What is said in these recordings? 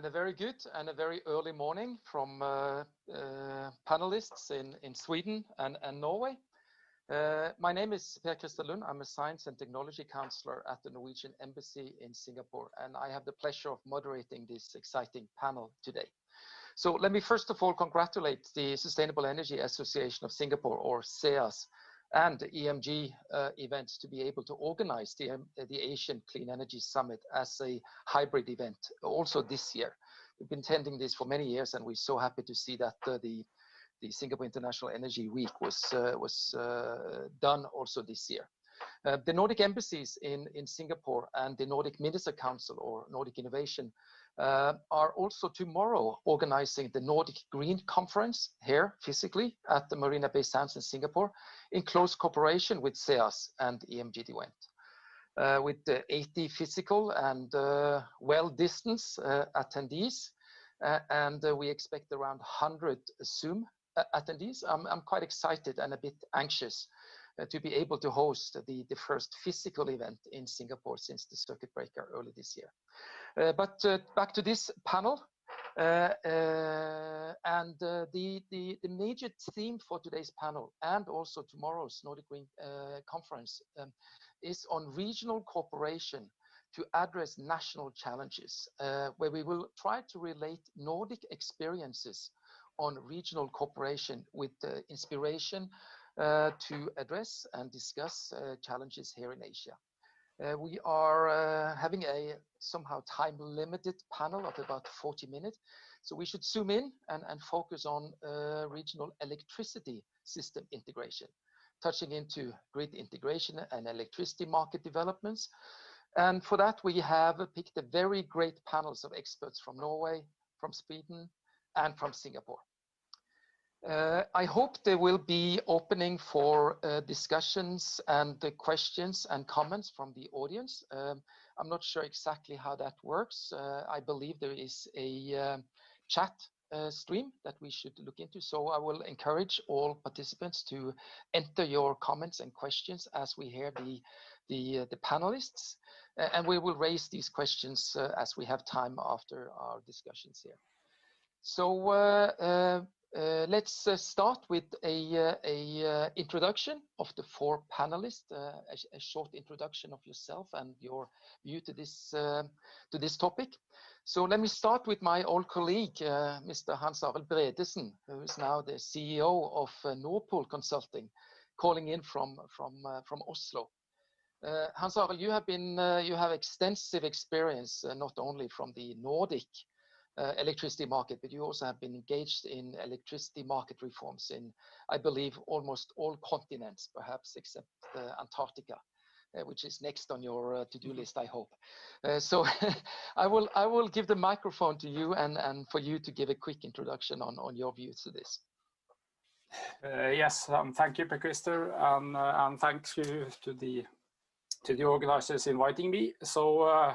And a very good and a very early morning from panelists in Sweden and Norway. My name is Per Lund. I'm a Science and Technology Counsellor at the Norwegian Embassy in Singapore, and I have the pleasure of moderating this exciting panel today. So let me first of all congratulate the Sustainable Energy Association of Singapore, or SEAS, and the EMG events to be able to organize the Asian Clean Energy Summit as a hybrid event also this year. We've been attending this for many years, and we're so happy to see that the Singapore International Energy Week was done also this year. The Nordic embassies in Singapore and the Nordic Minister Council, or Nordic Innovation, are also tomorrow organizing the Nordic Green Conference here physically at the Marina Bay Sands in Singapore in close cooperation with SEAS and EMG event. With 80 physical and well-distanced attendees, and we expect around 100 Zoom attendees. I'm quite excited and a bit anxious to be able to host the first physical event in Singapore since the circuit breaker early this year. But back to this panel, and the major theme for today's panel and also tomorrow's Nordic Green Conference is on regional cooperation to address national challenges, where we will try to relate Nordic experiences on regional cooperation with inspiration to address and discuss challenges here in Asia. We are having a somehow time-limited panel of about 40 minutes, so we should zoom in and focus on regional electricity system integration, touching into grid integration and electricity market developments. And for that, we have picked a very great panels of experts from Norway, from Sweden, and from Singapore. I hope there will be opening for discussions and questions and comments from the audience. I'm not sure exactly how that works. I believe there is a chat stream that we should look into. So I will encourage all participants to enter your comments and questions as we hear the panelists. And we will raise these questions as we have time after our discussions here. So let's start with a introduction of the four panelists, a short introduction of yourself and your view to this topic. So let me start with my old colleague, Mr. Hans-Arild Bredesen, who is now the CEO of Nord Consulting, calling in from Oslo. Hans-Arild, you have extensive experience, not only from the Nordic electricity market, but you also have been engaged in electricity market reforms in, I believe, almost all continents, perhaps except Antarctica, which is next on your to-do list, I hope. So I will give the microphone to you and for you to give a quick introduction on your views to this. Yes, thank you, Per-Christer, and thanks you to the organizers inviting me. So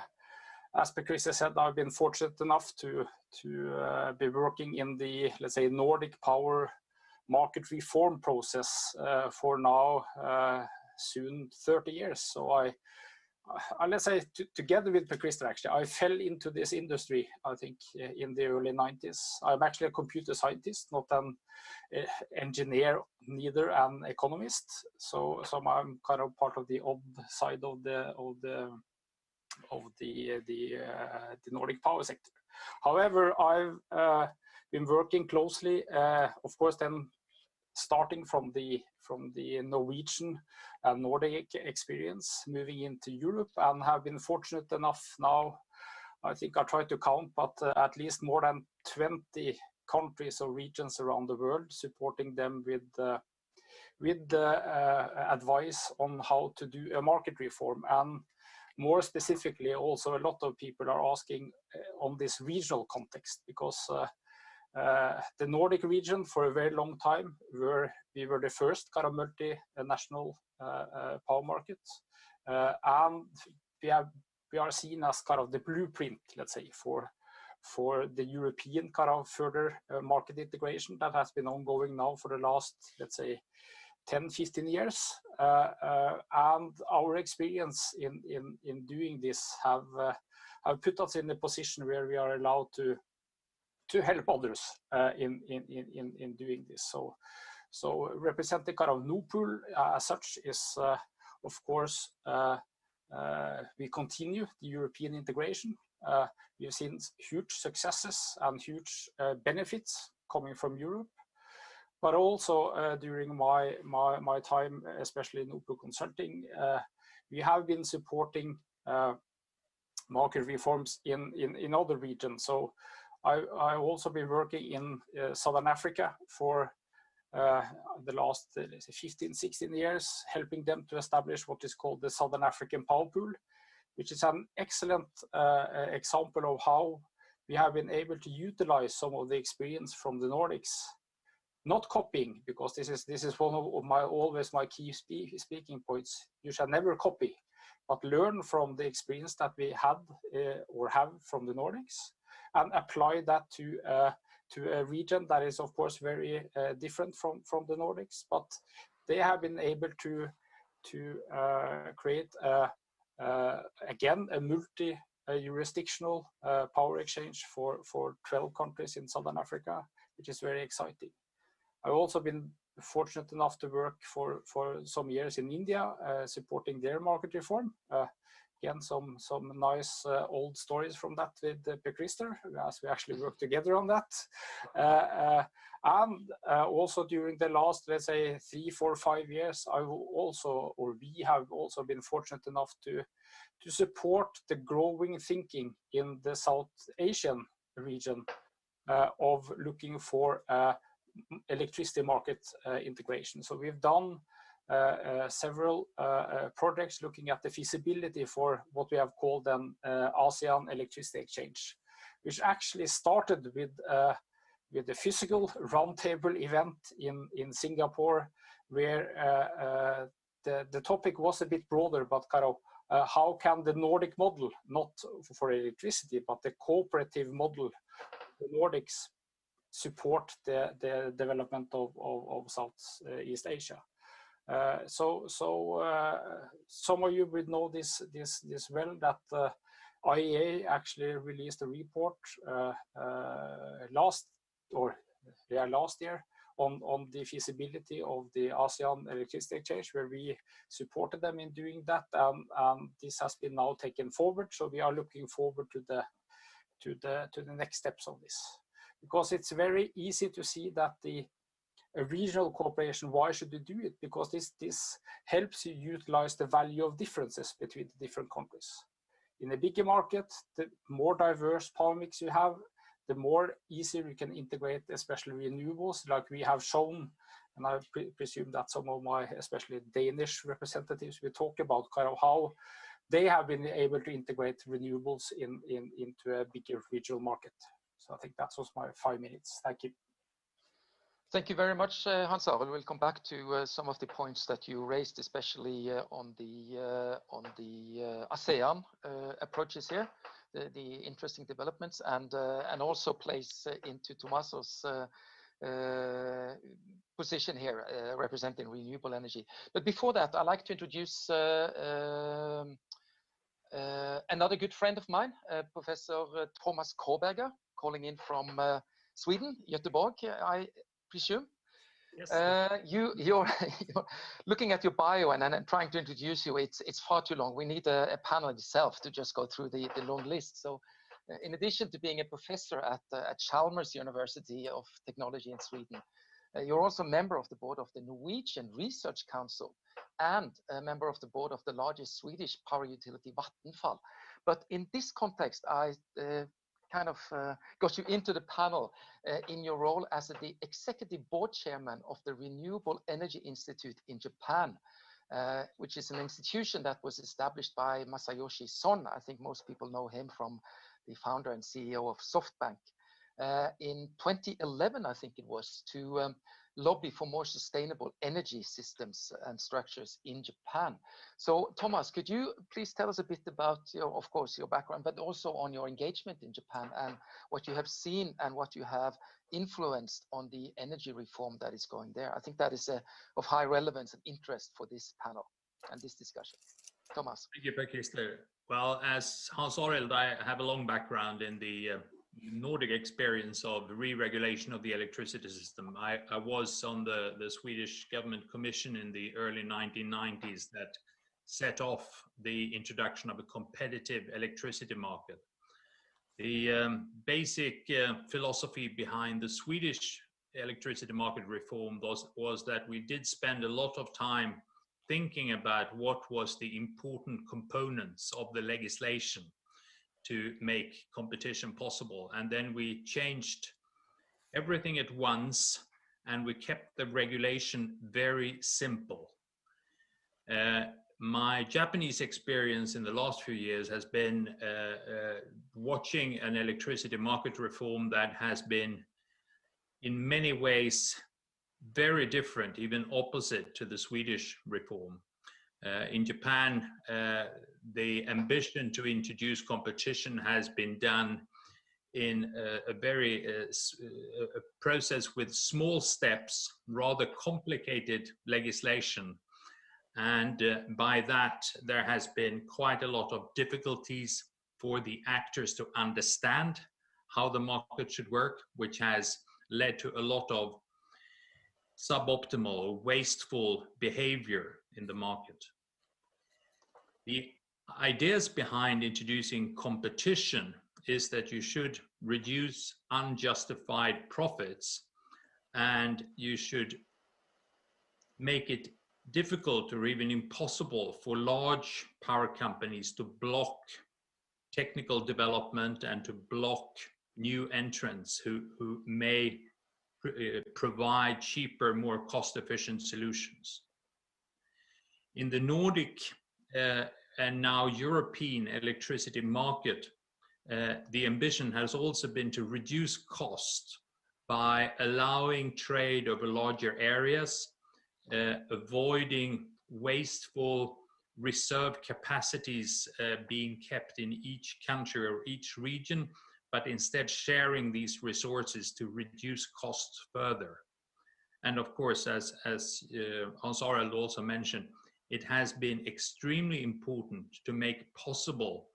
as Per-Christer said, I've been fortunate enough to be working in the, let's say, Nordic power market reform process for now soon 30 years. So I let's say together with Per-Christer, actually, I fell into this industry, I think, in the early 90s. I'm actually a computer scientist, not an engineer, neither an economist. So I'm kind of part of the odd side of the Nordic power sector. However, I've been working closely, of course, then starting from the Norwegian and Nordic experience, moving into Europe, and have been fortunate enough now, I think I tried to count, but at least more than 20 countries or regions around the world, supporting them with advice on how to do a market reform. And more specifically, also a lot of people are asking on this regional context, because the Nordic region for a very long time, we were the first kind of multinational power market, and we are seen as kind of the blueprint, let's say, for the European kind of further market integration that has been ongoing now for the last, let's say, 10, 15 years, and our experience in doing this have put us in a position where we are allowed to help others in doing this. So representing kind of Nordpool as such is, of course, we continue the European integration. We have seen huge successes and huge benefits coming from Europe. But also during my time, especially in Nordpool Consulting, we have been supporting market reforms in other regions. So I've also been working in Southern Africa for the last 15, 16 years, helping them to establish what is called the Southern African Power Pool, which is an excellent example of how we have been able to utilize some of the experience from the Nordics. Not copying, because this is one of my key speaking points. You shall never copy, but learn from the experience that we had or have from the Nordics, and apply that to a region that is, of course, very different from the Nordics. But they have been able to create again a multi-jurisdictional power exchange for 12 countries in Southern Africa, which is very exciting. I've also been fortunate enough to work for some years in India, supporting their market reform. Again, some nice old stories from that with Per Christer, as we actually worked together on that. And also during the last, let's say, 3, 4, 5 years, we have also been fortunate enough to support the growing thinking in the South Asian region of looking for electricity market integration. So we've done several projects looking at the feasibility for what we have called an ASEAN electricity exchange, which actually started with a physical roundtable event in Singapore, where the topic was a bit broader, but kind of how can the Nordic model, not for electricity, but the cooperative model, the Nordics, support the development of Southeast Asia. So some of you would know this well, that IEA actually released a report last year on the feasibility of the ASEAN electricity exchange, where we supported them in doing that, and this has been now taken forward. So we are looking forward to the next steps of this, because it's very easy to see that a regional cooperation, why should you do it? Because this helps you utilize the value of differences between the different countries. In a bigger market, the more diverse power mix you have, the more easier you can integrate, especially renewables, like we have shown. And I presume that some of my, especially Danish representatives, will talk about kind of how they have been able to integrate renewables into a bigger regional market. So I think that was my 5 minutes. Thank you. Thank you very much, Hans-Arild. We'll come back to some of the points that you raised, especially on the ASEAN approaches here, the interesting developments, and also plays into Tommaso's position here, representing renewable energy. But before that, I'd like to introduce another good friend of mine, Professor Thomas Korberger, calling in from Sweden, Göteborg, I presume. Yes. You're looking at your bio and trying to introduce you. It's far too long. We need a panel itself to just go through the long list. So, in addition to being a professor at Chalmers University of Technology in Sweden, you're also a member of the board of the Norwegian Research Council and a member of the board of the largest Swedish power utility, Vattenfall. But in this context, I kind of got you into the panel in your role as the executive board chairman of the Renewable Energy Institute in Japan, which is an institution that was established by Masayoshi Son. I think most people know him from the founder and CEO of SoftBank. In 2011, I think it was, to lobby for more sustainable energy systems and structures in Japan. So Thomas, could you please tell us a bit about of course, your background, but also on your engagement in Japan and what you have seen and what you have influenced on the energy reform that is going there. I think that is of high relevance and interest for this panel and this discussion. Thomas. Thank you, Per Christer. Well, as Hans-Arild, I have a long background in the Nordic experience of re-regulation of the electricity system. I was on the Swedish government commission in the early 1990s that set off the introduction of a competitive electricity market. The basic philosophy behind the Swedish electricity market reform was that we did spend a lot of time thinking about what was the important components of the legislation to make competition possible. And then we changed everything at once, and we kept the regulation very simple. My Japanese experience in the last few years has been watching an electricity market reform that has been in many ways very different, even opposite to the Swedish reform. In Japan, the ambition to introduce competition has been done in a very a process with small steps, rather complicated legislation. And by that, there has been quite a lot of difficulties for the actors to understand how the market should work, which has led to a lot of suboptimal or wasteful behavior in the market. The ideas behind introducing competition is that you should reduce unjustified profits, and you should make it difficult or even impossible for large power companies to block technical development and to block new entrants who may provide cheaper, more cost-efficient solutions. In the Nordic and now European electricity market, the ambition has also been to reduce cost by allowing trade over larger areas, avoiding wasteful reserve capacities being kept in each country or each region, but instead sharing these resources to reduce costs further. And of course, as Hans-Arild also mentioned, it has been extremely important to make possible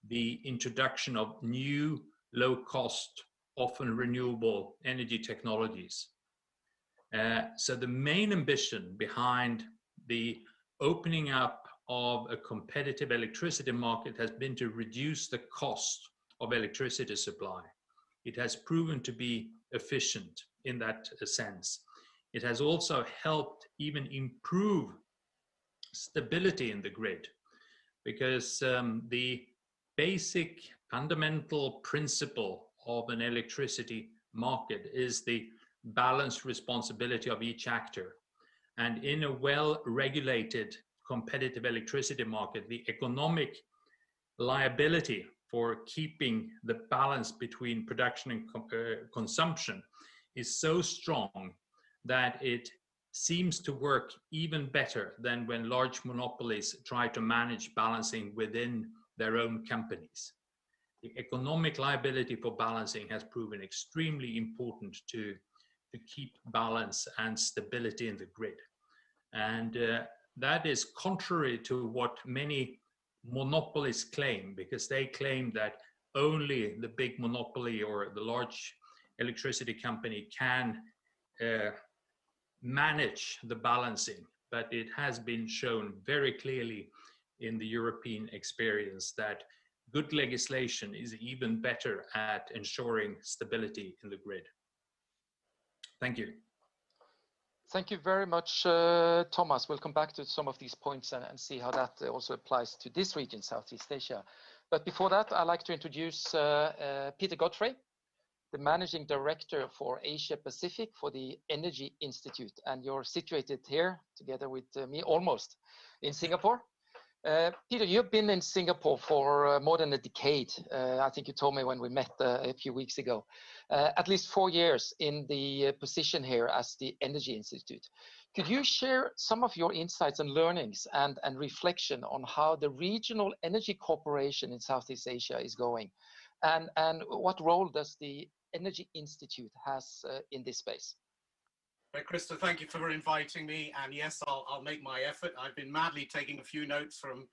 the introduction of new, low-cost, often renewable energy technologies. So the main ambition behind the opening up of a competitive electricity market has been to reduce the cost of electricity supply. It has proven to be efficient in that sense. It has also helped even improve stability in the grid, because the basic fundamental principle of an electricity market is the balanced responsibility of each actor. And in a well-regulated competitive electricity market, the economic liability for keeping the balance between production and consumption is so strong that it seems to work even better than when large monopolies try to manage balancing within their own companies. The economic liability for balancing has proven extremely important to keep balance and stability in the grid. And that is contrary to what many monopolies claim, because they claim that only the big monopoly or the large electricity company can manage the balancing. But it has been shown very clearly in the European experience that good legislation is even better at ensuring stability in the grid. Thank you. Thank you very much, Thomas. We'll come back to some of these points and see how that also applies to this region, Southeast Asia. But before that, I'd like to introduce Peter Godfrey, the Managing Director for Asia Pacific for the Energy Institute. And you're situated here together with me, almost, in Singapore. Peter, you've been in Singapore for more than a decade. I think you told me when we met a few weeks ago. At least 4 years in the position here as the Energy Institute. Could you share some of your insights and learnings and reflection on how the regional energy cooperation in Southeast Asia is going? And what role does the Energy Institute has in this space? Krista, thank you for inviting me. And yes, I'll make my effort. I've been madly taking a few notes from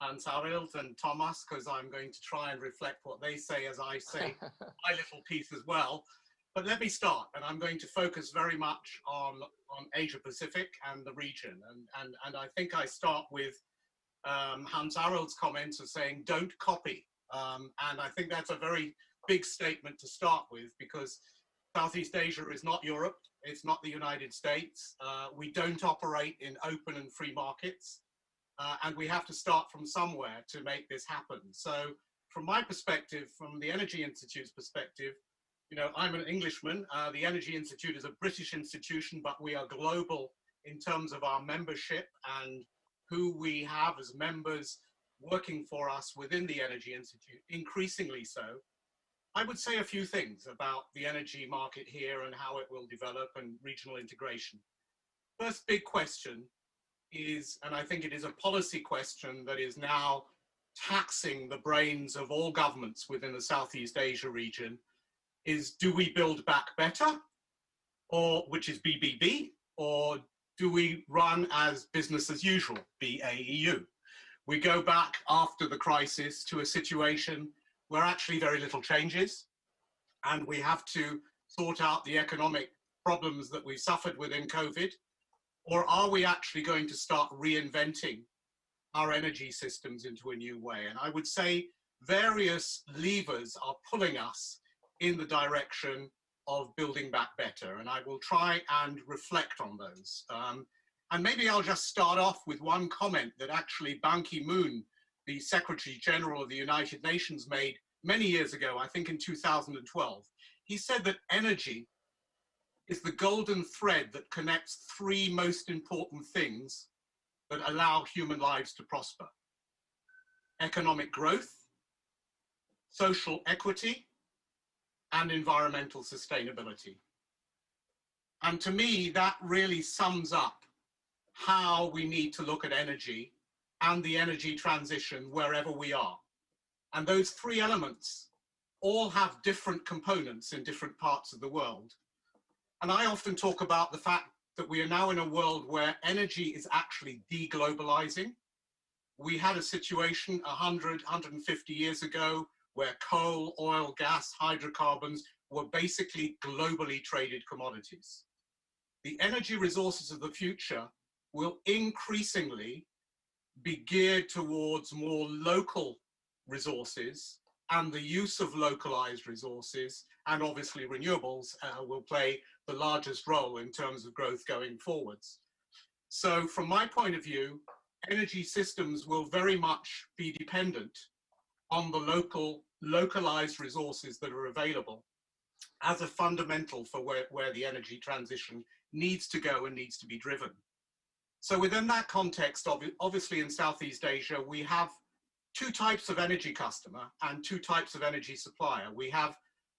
Hans-Arild and Thomas, because I'm going to try and reflect what they say as I say my little piece as well. But let me start, and I'm going to focus very much on Asia Pacific and the region. And I think I start with Hans-Arild's comments of saying, don't copy. And I think that's a very big statement to start with, because Southeast Asia is not Europe. It's not the United States. We don't operate in open and free markets. And we have to start from somewhere to make this happen. So from my perspective, from the Energy Institute's perspective, you know, I'm an Englishman. The Energy Institute is a British institution, but we are global in terms of our membership and who we have as members working for us within the Energy Institute, increasingly so. I would say a few things about the energy market here and how it will develop and regional integration. First big question is, and I think it is a policy question that is now taxing the brains of all governments within the Southeast Asia region, is do we build back better, or which is BBB, or do we run as business as usual, BAEU? We go back after the crisis to a situation where actually very little changes, and we have to sort out the economic problems that we've suffered within COVID, or are we actually going to start reinventing our energy systems into a new way? And I would say various levers are pulling us in the direction of building back better, and I will try and reflect on those. And maybe I'll just start off with one comment that actually Ban Ki-moon, the Secretary General of the United Nations, made many years ago, I think in 2012. He said that energy is the golden thread that connects three most important things that allow human lives to prosper: economic growth, social equity, and environmental sustainability. And to me, that really sums up how we need to look at energy and the energy transition wherever we are. And those three elements all have different components in different parts of the world. And I often talk about the fact that we are now in a world where energy is actually deglobalizing. We had a situation 100, 150 years ago where coal, oil, gas, hydrocarbons were basically globally traded commodities. The energy resources of the future will increasingly be geared towards more local resources, and the use of localized resources, and obviously renewables will play the largest role in terms of growth going forwards. So from my point of view, energy systems will very much be dependent on the localized resources that are available as a fundamental for where the energy transition needs to go and needs to be driven. So within that context, obviously in Southeast Asia, we have two types of energy customer and two types of energy supplier. We have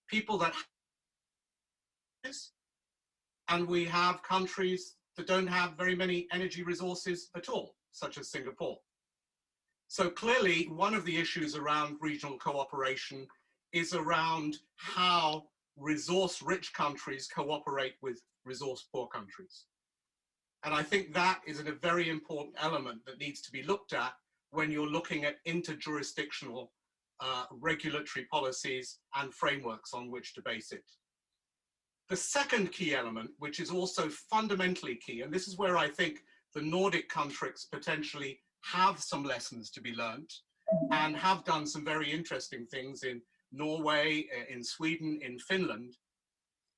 people that have, and we have countries that don't have very many energy resources at all, such as Singapore. So clearly, one of the issues around regional cooperation is around how resource-rich countries cooperate with resource-poor countries. And I think that is a very important element that needs to be looked at when you're looking at interjurisdictional regulatory policies and frameworks on which to base it. The second key element, which is also fundamentally key, and this is where I think the Nordic countries potentially have some lessons to be learned and have done some very interesting things in Norway, in Sweden, in Finland,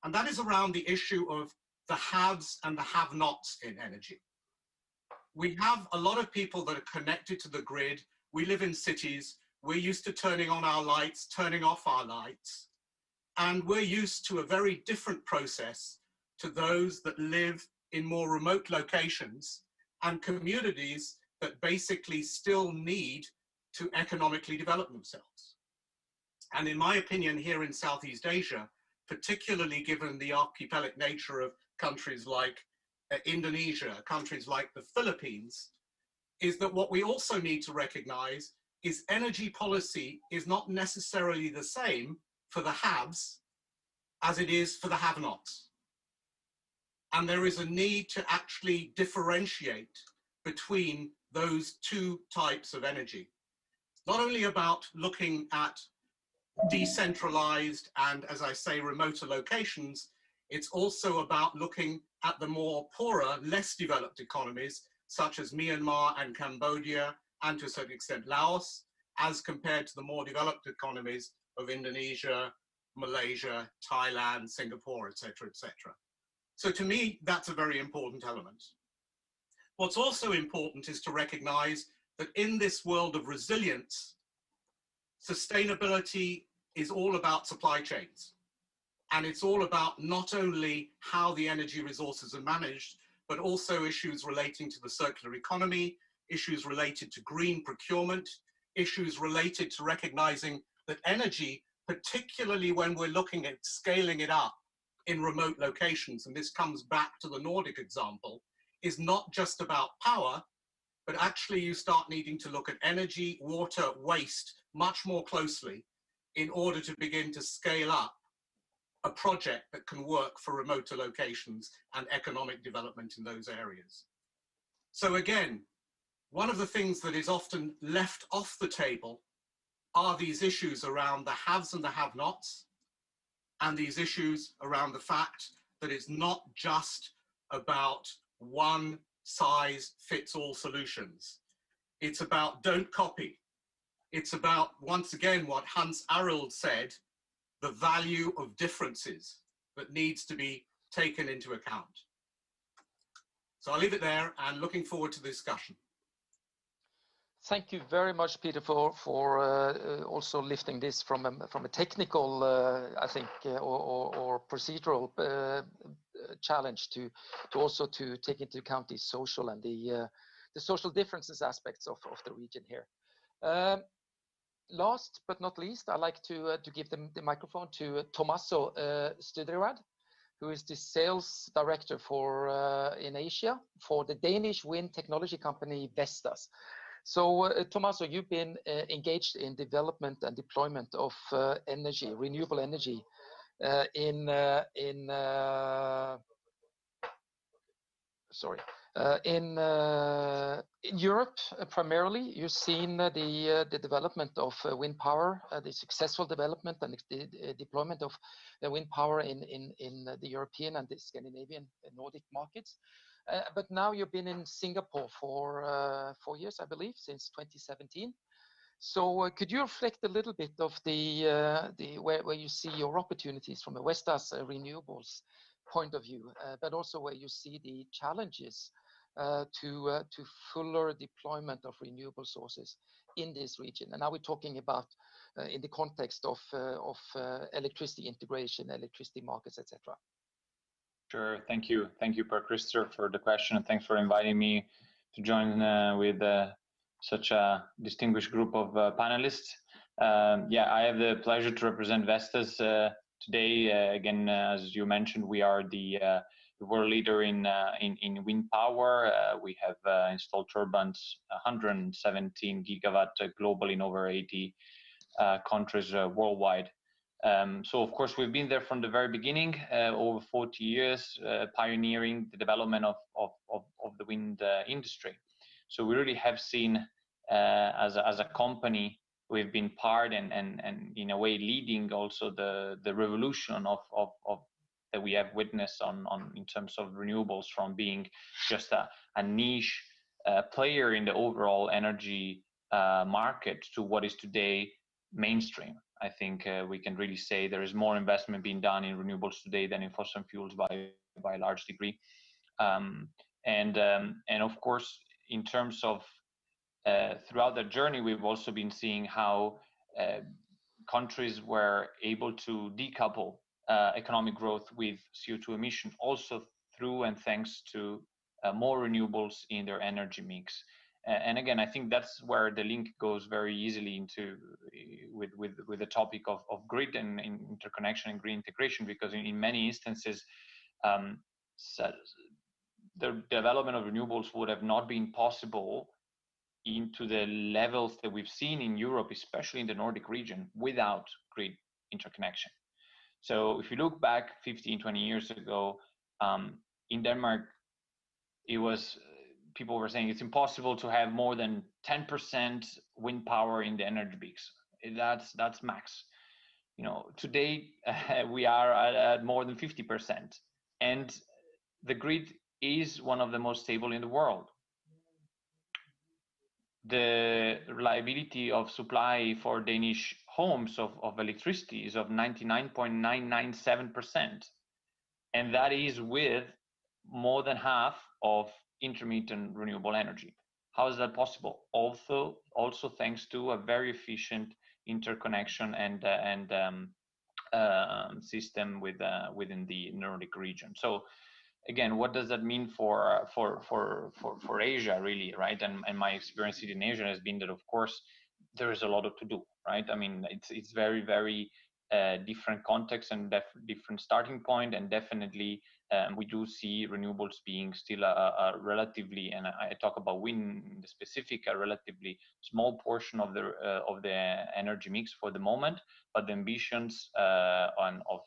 and that is around the issue of the haves and the have-nots in energy. We have a lot of people that are connected to the grid. We live in cities. We're used to turning on our lights, turning off our lights. And we're used to a very different process to those that live in more remote locations and communities that basically still need to economically develop themselves. And in my opinion, here in Southeast Asia, particularly given the archipelagic nature of countries like Indonesia, countries like the Philippines, is that what we also need to recognize is energy policy is not necessarily the same for the haves as it is for the have-nots. And there is a need to actually differentiate between those two types of energy. Not only about looking at decentralized and, as I say, remoter locations, it's also about looking at the more poorer, less developed economies, such as Myanmar and Cambodia, and to a certain extent Laos, as compared to the more developed economies of Indonesia, Malaysia, Thailand, Singapore, etc., etc. So to me, that's a very important element. What's also important is to recognize that in this world of resilience, sustainability is all about supply chains. And it's all about not only how the energy resources are managed, but also issues relating to the circular economy, issues related to green procurement, issues related to recognizing that energy, particularly when we're looking at scaling it up in remote locations, and this comes back to the Nordic example, is not just about power, but actually you start needing to look at energy, water, waste much more closely in order to begin to scale up a project that can work for remoter locations and economic development in those areas. So again, one of the things that is often left off the table are these issues around the haves and the have-nots, and these issues around the fact that it's not just about one size fits all solutions. It's about don't copy. It's about, once again, what Hans Arild said, the value of differences that needs to be taken into account. So I'll leave it there and looking forward to the discussion. Thank you very much, Peter, for also lifting this from a technical, I think, or procedural challenge to also to take into account the social and the social differences aspects of the region here. Last but not least, I'd like to give the microphone to Tommaso Studerad, who is the sales director for in Asia for the Danish wind technology company Vestas. So, Tommaso, you've been engaged in development and deployment of energy, renewable energy, in Europe primarily. You've seen the development of wind power, the successful development and the deployment of wind power in the European and the Scandinavian Nordic markets. But now you've been in Singapore for 4 years, I believe, since 2017. So could you reflect a little bit of where you see your opportunities from a Vestas renewables point of view, but also where you see the challenges to fuller deployment of renewable sources in this region? And now we're talking about in the context of electricity integration, electricity markets, etc. Sure. Thank you, Per Christer, for the question, and thanks for inviting me to join with such a distinguished group of panelists. Yeah, I have the pleasure to represent Vestas today. Again, as you mentioned, we are the world leader in wind power. We have installed turbines, 117 gigawatt globally in over 80 countries worldwide. So of course we've been there from the very beginning, over 40 years, pioneering the development of the wind industry. So we really have seen as a company, we've been part and in a way leading also the revolution of that we have witnessed on in terms of renewables, from being just a niche player in the overall energy market to what is today mainstream. I think we can really say there is more investment being done in renewables today than in fossil fuels by a large degree. And of course, in terms of throughout the journey, we've also been seeing how countries were able to decouple economic growth with CO2 emission, also through and thanks to more renewables in their energy mix. And again, I think that's where the link goes very easily into with the topic of grid and interconnection and green integration, because in many instances, so the development of renewables would have not been possible into the levels that we've seen in Europe, especially in the Nordic region, without grid interconnection. So if you look back 15, 20 years ago, in Denmark, it was, people were saying it's impossible to have more than 10% wind power in the energy mix. That's max. You know, today we are at more than 50%, and the grid is one of the most stable in the world. The reliability of supply for Danish homes of electricity is of 99.997%, and that is with more than half of intermittent renewable energy. How is that possible? Also thanks to a very efficient interconnection and system within the Nordic region. So again, what does that mean for Asia, really, right? And my experience in Asia has been that, of course, there is a lot to do, right? I mean, it's very, very different context and different starting point, and definitely we do see renewables being still a relatively, and I talk about wind in the specific, a relatively small portion of the energy mix for the moment, but the ambitions of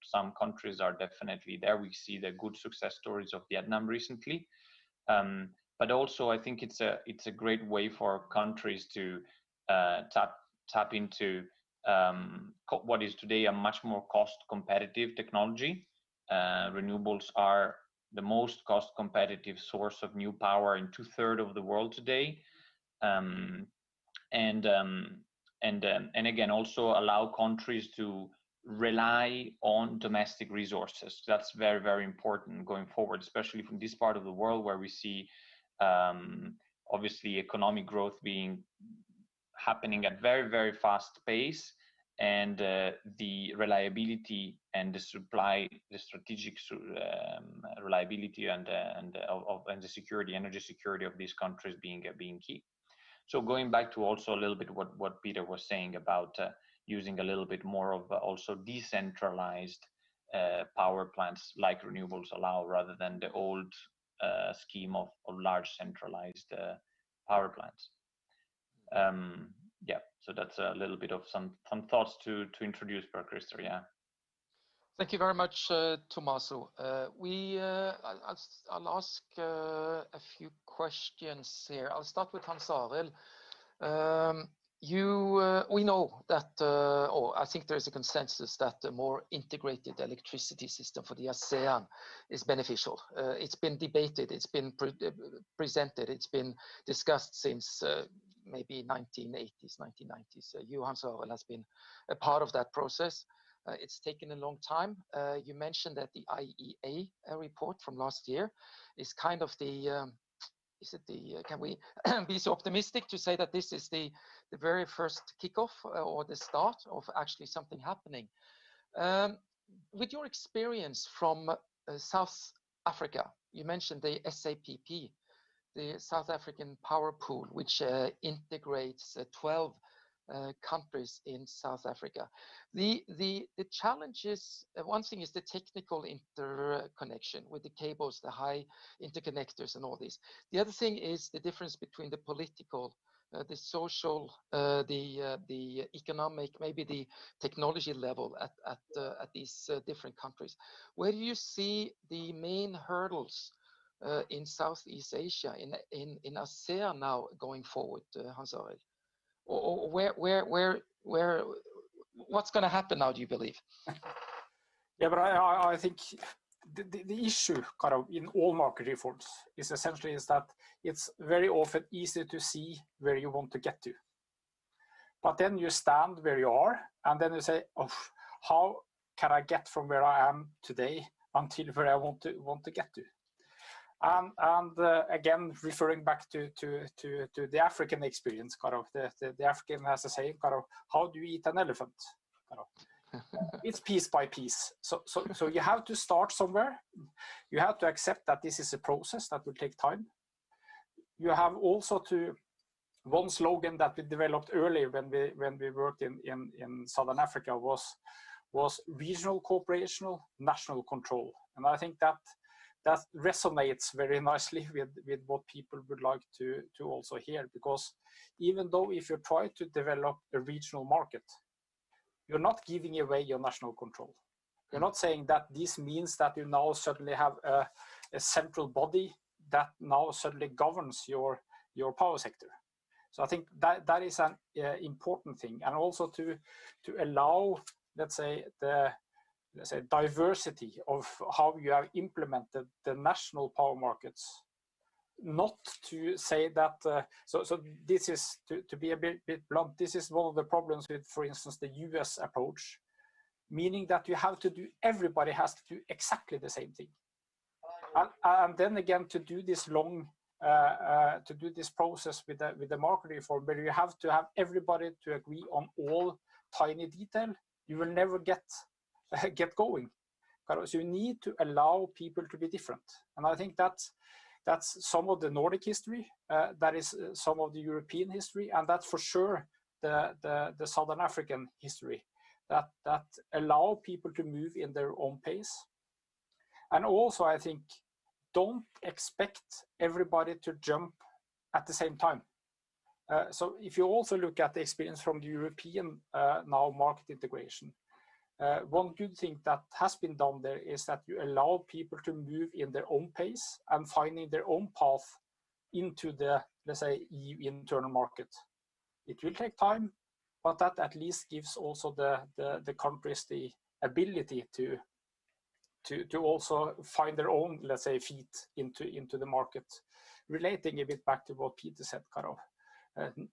some countries are definitely there. We see the good success stories of Vietnam recently, but also I think it's a great way for countries to tap into what is today a much more cost competitive technology. Renewables are the most cost competitive source of new power in 2/3 of the world today, and again also allow countries to rely on domestic resources. That's very, very important going forward, especially from this part of the world where we see obviously economic growth happening at very, very fast pace, and the reliability and the supply, the strategic reliability and the security, energy security of these countries being key. So going back to also a little bit what Peter was saying about using a little bit more of also decentralized power plants like renewables allow, rather than the old scheme of large centralized power plants. Yeah, so that's a little bit of some thoughts to introduce, Per Christer. Yeah. Thank you very much, Tommaso. I'll ask a few questions here. I'll start with Hans-Arild. We know that, or I think there is a consensus that a more integrated electricity system for the ASEAN is beneficial. It's been debated, it's been presented, it's been discussed since maybe 1980s, 1990s. You, Hans-Arild, has been a part of that process. It's taken a long time. You mentioned that the IEA report from last year is kind of the, can we be so optimistic to say that this is the very first kickoff or the start of actually something happening? With your experience from South Africa, you mentioned the SAPP, the South African Power Pool, which integrates 12 countries in South Africa. The challenges, one thing is the technical interconnection with the cables, the high interconnectors and all this. The other thing is the difference between the political, the social, the economic, maybe the technology level at these different countries. Where do you see the main hurdles in Southeast Asia, in ASEAN now going forward, Hans-Arild? Or where what's going to happen now, do you believe? Yeah, but I think the issue kind of in all market reforms is essentially that it's very often easy to see where you want to get to, but then you stand where you are and then you say, oh, how can I get from where I am today until where I want to get to? And again, referring back to the African experience, kind of the African has a saying, kind of, how do you eat an elephant? Kind of, it's piece by piece. So you have to start somewhere. You have to accept that this is a process that will take time. you have also to, one slogan that we developed early when we worked in Southern Africa was regional cooperation, national control. And I think that resonates very nicely with what people would like to also hear, because even though if you try to develop a regional market, you're not giving away your national control. You're not saying that this means that you now suddenly have a central body that now suddenly governs your power sector. So I think that is an important thing, and also to allow, let's say, diversity of how you have implemented the national power markets. Not to say that, so this is, to be a bit blunt, this is one of the problems with, for instance, the US approach, meaning that you have to do, everybody has to do exactly the same thing. And then again, to do this to do this process with the market reform, where you have to have everybody to agree on all tiny detail, you will never get going. So you need to allow people to be different. And I think that's some of the Nordic history, that is some of the European history, and that's for sure the Southern African history, that allow people to move in their own pace. And also, I think, don't expect everybody to jump at the same time. So if you also look at the experience from the European now market integration, one good thing that has been done there is that you allow people to move in their own pace and finding their own path into the, let's say, EU internal market. It will take time, but that at least gives also the countries the ability to also find their own, let's say, feet into the market. Relating a bit back to what Peter said,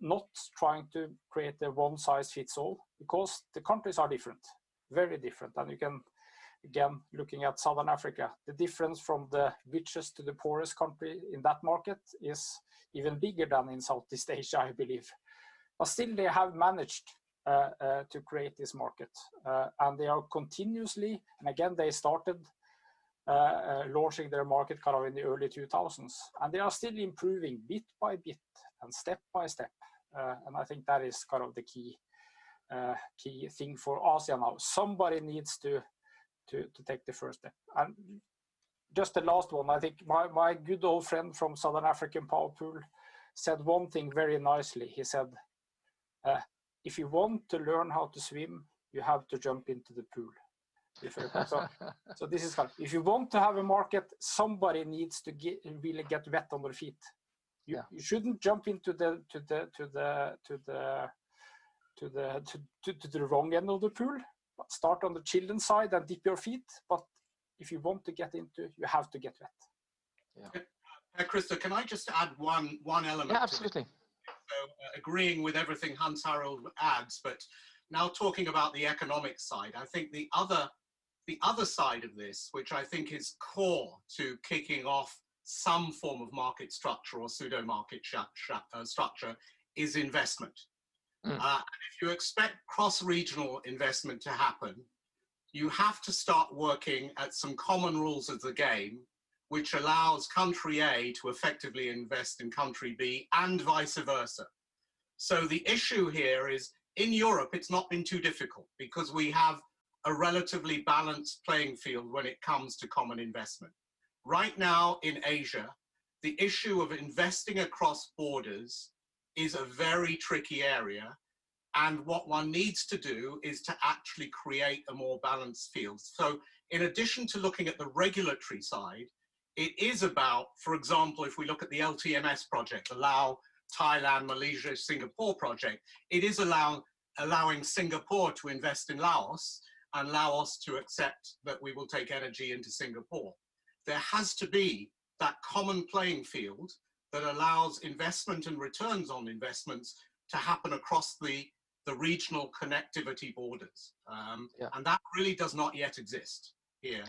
not trying to create a one-size-fits-all, because the countries are different, very different. And you can, again, looking at Southern Africa, the difference from the richest to the poorest country in that market is even bigger than in Southeast Asia, I believe. But still, they have managed to create this market, and they are continuously, and again, they started launching their market in the early 2000s, and they are still improving bit by bit and step by step, and I think that is the key thing for Asia now. Somebody needs to take the first step. And just the last one, I think my good old friend from Southern African Power Pool said one thing very nicely. He said, if you want to learn how to swim, you have to jump into the pool. So this is if you want to have a market, somebody needs to really get wet on their feet. You shouldn't jump into the wrong end of the pool. But start on the children side and dip your feet. But if you want to get into, you have to get wet. Krista, can I just add one element? Yeah, absolutely. So, agreeing with everything Hans-Harald adds, but now talking about the economic side, I think the other side of this, which I think is core to kicking off some form of market structure or pseudo-market structure, is investment. And if you expect cross-regional investment to happen, you have to start working at some common rules of the game, which allows country A to effectively invest in country B and vice versa. So the issue here is, in Europe, it's not been too difficult because we have a relatively balanced playing field when it comes to common investment. Right now in Asia, the issue of investing across borders is a very tricky area. And what one needs to do is to actually create a more balanced field. So in addition to looking at the regulatory side, it is about, for example, if we look at the LTMS project, the Laos, Thailand, Malaysia, Singapore project, it is allowing Singapore to invest in Laos and Laos to accept that we will take energy into Singapore. There has to be that common playing field that allows investment and returns on investments to happen across the regional connectivity borders. And that really does not yet exist here.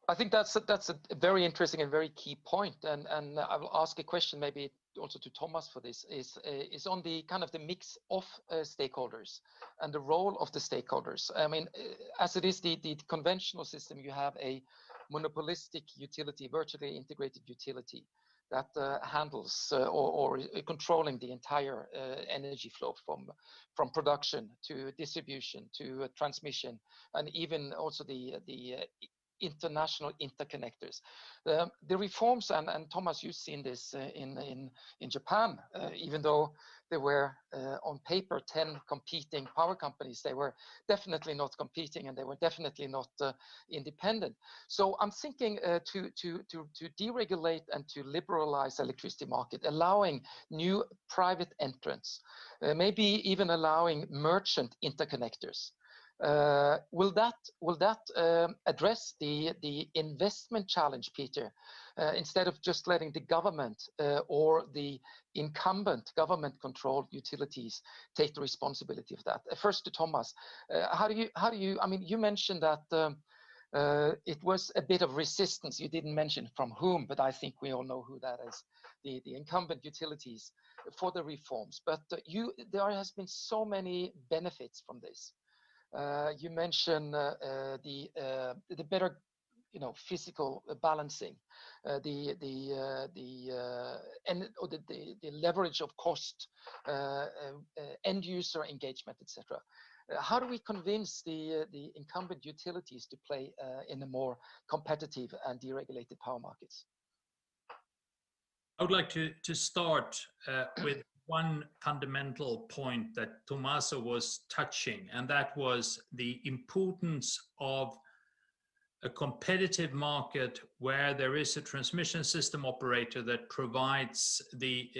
I think that's a very interesting and very key point, and I will ask a question maybe also to Thomas for this, is on the the mix of stakeholders and the role of the stakeholders. I mean, as it is the conventional system, you have a monopolistic utility, virtually integrated utility, that handles or controlling the entire energy flow from production to distribution to transmission, and even also the international interconnectors. The reforms, and Thomas, you've seen this in Japan, even though there were on paper 10 competing power companies, they were definitely not competing, and they were definitely not independent. So I'm thinking to deregulate and to liberalize electricity market, allowing new private entrants, maybe even allowing merchant interconnectors. Will that address the investment challenge, Peter, instead of just letting the government or the incumbent government-controlled utilities take the responsibility of that? First to Thomas, how do you? I mean, you mentioned that it was a bit of resistance. You didn't mention from whom, but I think we all know who that is. The incumbent utilities for the reforms. But there has been so many benefits from this. You mentioned the better, physical balancing, the leverage of cost, end user engagement, etc. How do we convince the incumbent utilities to play in a more competitive and deregulated power markets? I would like to start with one fundamental point that Tommaso was touching, and that was the importance of a competitive market where there is a transmission system operator that provides the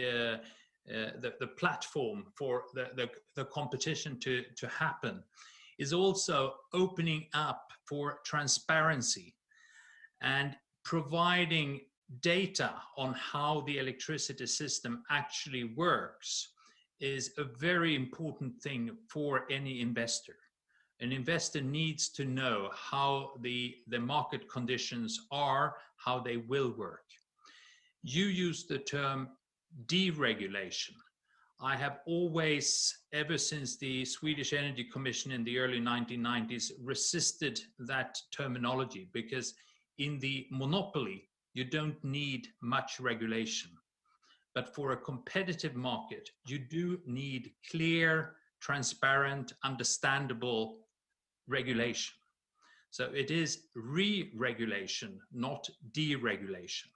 platform for the competition to happen, is also opening up for transparency and providing data on how the electricity system actually works is a very important thing for any investor. An investor needs to know how the market conditions are, how they will work. You use the term deregulation. I have always, ever since the Swedish Energy Commission in the early 1990s, resisted that terminology, because in the monopoly, you don't need much regulation. But for a competitive market, you do need clear, transparent, understandable regulation. So it is re-regulation, not deregulation.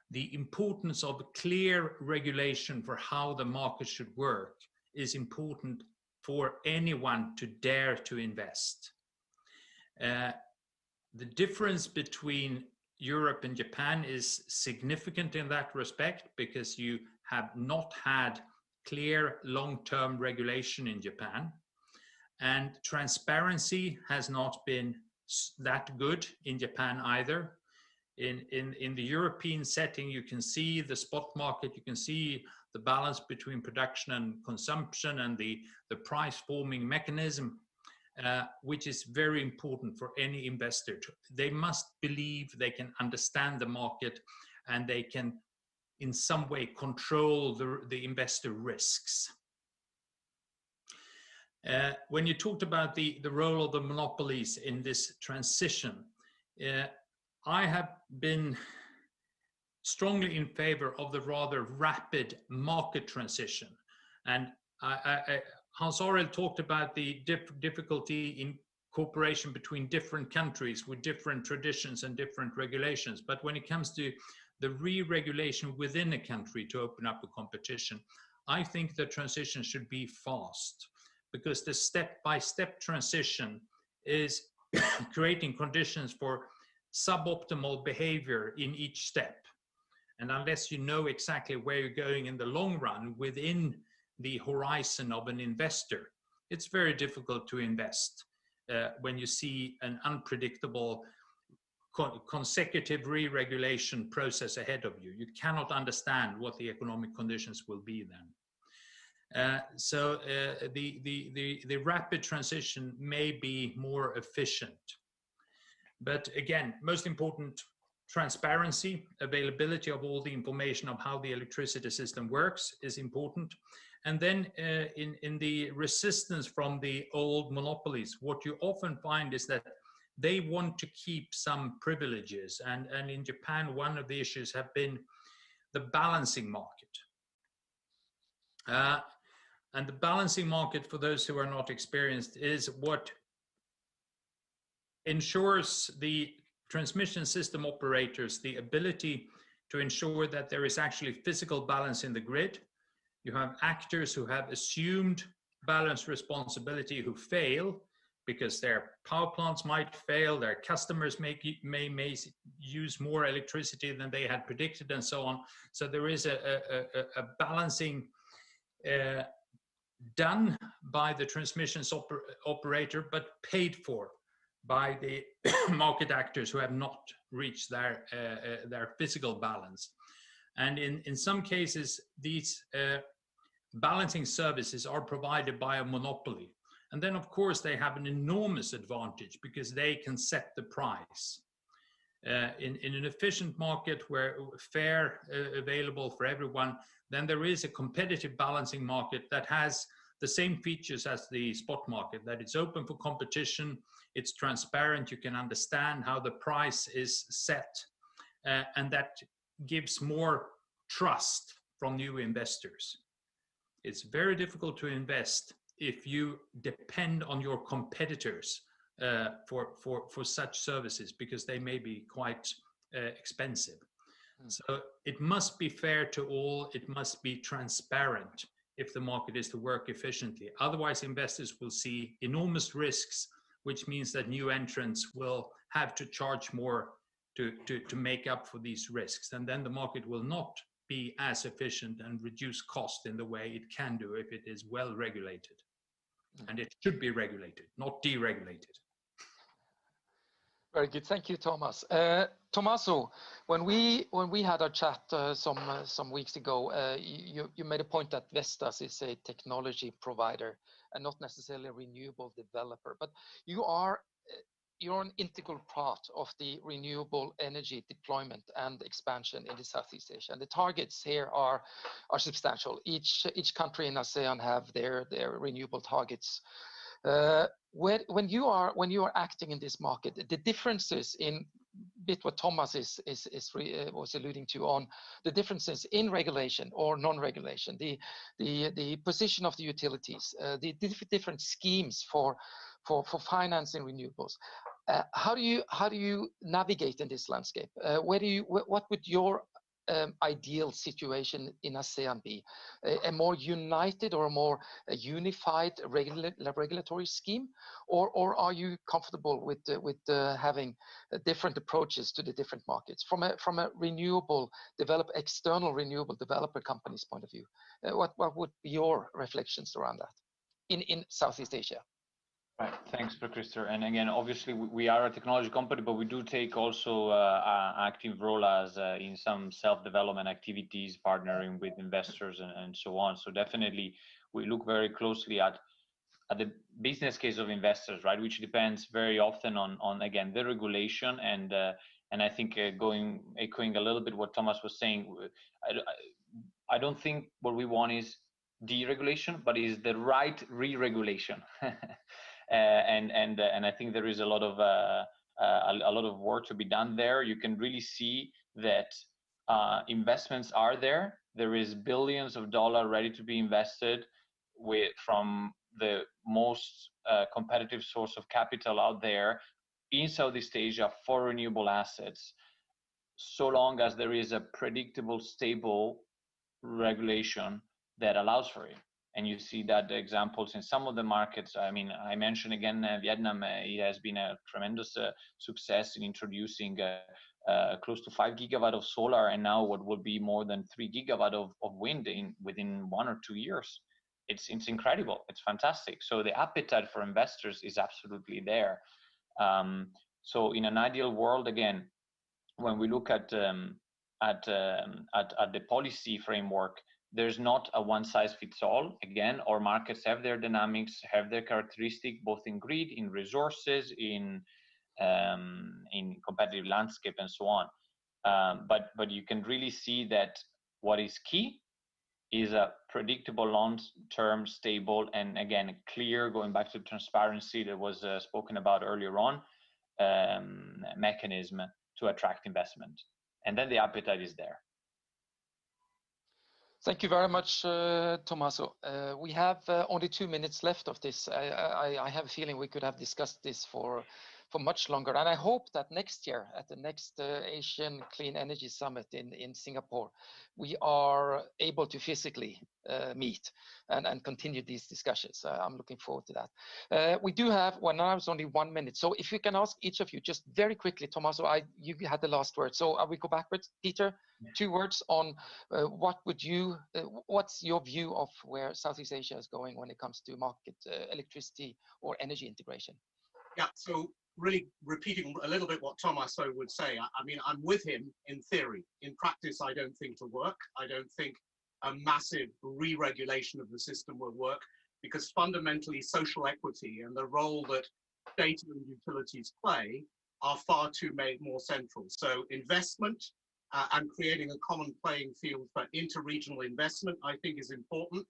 The importance of clear regulation for how the market should work is important for anyone to dare to invest. The difference between Europe and Japan is significant in that respect, because you have not had clear long-term regulation in Japan, and transparency has not been that good in Japan either. In the European setting, you can see the spot market, you can see the balance between production and consumption, and the price forming mechanism, which is very important for any investor. They must believe they can understand the market, and they can in some way control the investor risks. When you talked about the role of the monopolies in this transition, I have been strongly in favor of the rather rapid market transition. And Hans-Arild talked about the difficulty in cooperation between different countries with different traditions and different regulations. But when it comes to the re-regulation within a country to open up a competition, I think the transition should be fast, because the step-by-step transition is creating conditions for suboptimal behavior in each step. And unless you know exactly where you're going in the long run within the horizon of an investor, it's very difficult to invest when you see an unpredictable consecutive re-regulation process ahead of you. You cannot understand what the economic conditions will be then. So the rapid transition may be more efficient. But again, most important, transparency, availability of all the information of how the electricity system works is important. And then in the resistance from the old monopolies, what you often find is that they want to keep some privileges. And in Japan, one of the issues have been the balancing market. And the balancing market, for those who are not experienced, is what ensures the transmission system operators the ability to ensure that there is actually physical balance in the grid. You have actors who have assumed balance responsibility who fail because their power plants might fail, their customers may use more electricity than they had predicted, and so on. So there is a balancing done by the transmission operator, but paid for by the market actors who have not reached their physical balance. And in some cases, these balancing services are provided by a monopoly. And then, of course, they have an enormous advantage because they can set the price. In an efficient market where fair available for everyone, then there is a competitive balancing market that has the same features as the spot market, that it's open for competition, it's transparent, you can understand how the price is set, and that gives more trust from new investors. It's very difficult to invest if you depend on your competitors for such services, because they may be quite expensive. So it must be fair to all, it must be transparent if the market is to work efficiently. Otherwise, investors will see enormous risks, which means that new entrants will have to charge more to make up for these risks. And then the market will not be as efficient and reduce cost in the way it can do if it is well regulated. And it should be regulated, not deregulated. Very good, thank you, Thomas. Tommaso, when we had our chat some weeks ago, you made a point that Vestas is a technology provider and not necessarily a renewable developer, but you're an integral part of the renewable energy deployment and expansion in the Southeast Asia. And the targets here are substantial. Each country in ASEAN have their renewable targets. When you are acting in this market, the differences in bit what Thomas was alluding to on the differences in regulation or non-regulation, the position of the utilities, the different schemes for financing renewables. How do you navigate in this landscape? What would your ideal situation in ASEAN be? A more united or a more unified regulatory scheme, or are you comfortable with having different approaches to the different markets from a external renewable developer company's point of view? What would be your reflections around that in Southeast Asia? Right. Thanks, Christer. And again, obviously, we are a technology company, but we do take also an active role as in some self-development activities, partnering with investors and so on. So definitely, we look very closely at the business case of investors, right? Which depends very often on again the regulation and I think echoing a little bit what Thomas was saying. I don't think what we want is deregulation, but is the right re-regulation. And I think there is a lot of work to be done there. You can really see that investments are there. There is billions of dollars ready to be invested from the most competitive source of capital out there in Southeast Asia for renewable assets, so long as there is a predictable, stable regulation that allows for it. And you see that examples in some of the markets. I mean, I mentioned again, Vietnam, it has been a tremendous success in introducing close to 5 gigawatts of solar, and now what will be more than 3 gigawatts of wind within 1 or 2 years. It's incredible. It's fantastic. So the appetite for investors is absolutely there. So in an ideal world, again, when we look at the policy framework, there's not a one-size-fits-all. Again, our markets have their dynamics, have their characteristic, both in grid, in resources, in competitive landscape, and so on. But you can really see that what is key is a predictable, long-term, stable, and again, clear, going back to transparency that was spoken about earlier on, mechanism to attract investment. And then the appetite is there. Thank you very much, Tommaso. We have only 2 minutes left of this. I have a feeling we could have discussed this for much longer. And I hope that next year at the next Asian Clean Energy Summit in Singapore, we are able to physically meet and continue these discussions. I'm looking forward to that. We do have, well, now it's only 1 minute. So if we can ask each of you just very quickly, Tommaso, you had the last word. So we go backwards. Peter, 2 words on what's your view of where Southeast Asia is going when it comes to market electricity or energy integration? Yeah, so really repeating a little bit what Tommaso would say, I mean, I'm with him in theory. In practice, I don't think it'll work. I don't think a massive re-regulation of the system will work, because fundamentally social equity and the role that data and utilities play are far too more central. So investment and creating a common playing field for inter-regional investment, I think, is important.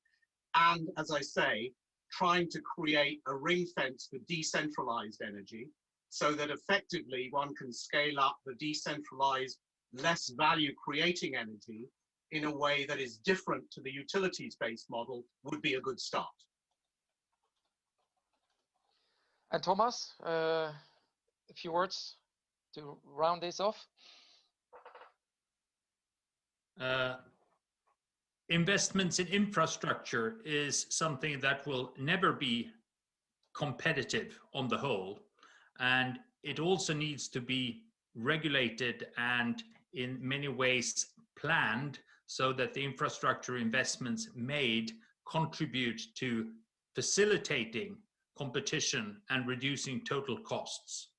And as I say, trying to create a ring fence for decentralized energy so that effectively one can scale up the decentralized, less value creating energy in a way that is different to the utilities-based model would be a good start. And Thomas, a few words to round this off. Investments in infrastructure is something that will never be competitive on the whole, and it also needs to be regulated and in many ways planned so that the infrastructure investments made contribute to facilitating competition and reducing total costs.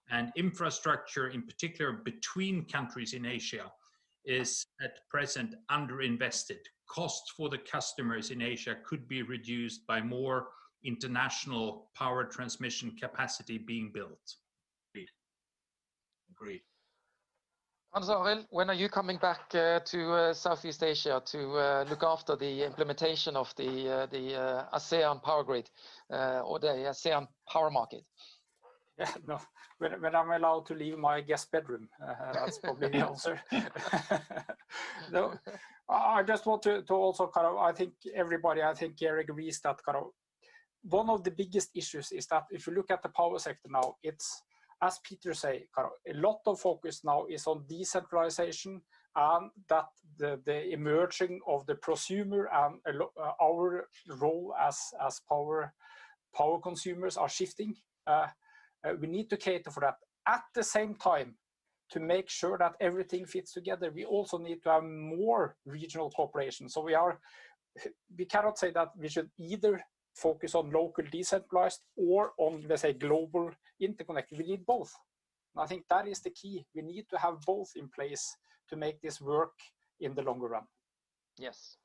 And infrastructure, in particular between countries in Asia, is at present underinvested. Costs for the customers in Asia could be reduced by more international power transmission capacity being built. Agreed. Counsellor, when are you coming back to Southeast Asia to look after the implementation of the ASEAN power grid or the ASEAN power market? Yeah, no, when I'm allowed to leave my guest bedroom, that's probably the answer. No, I just want to also kind of, I think Eric agrees that kind of one of the biggest issues is that if you look at the power sector now, it's, as Peter say, kind of a lot of focus now is on decentralization, and that the emerging of the prosumer and our role as power consumers are shifting. We need to cater for that. At the same time, to make sure that everything fits together, we also need to have more regional cooperation. So we cannot say that we should either focus on local decentralized or on, let's say, global interconnected. We need both. And I think that is the key. We need to have both in place to make this work in the longer run. Yes.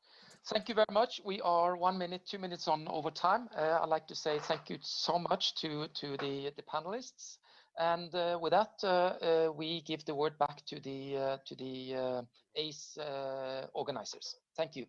Thank you very much. We are 1 minute, 2 minutes on over time. I'd like to say thank you so much to the panelists. And with that, we give the word back to the ACE organizers. Thank you.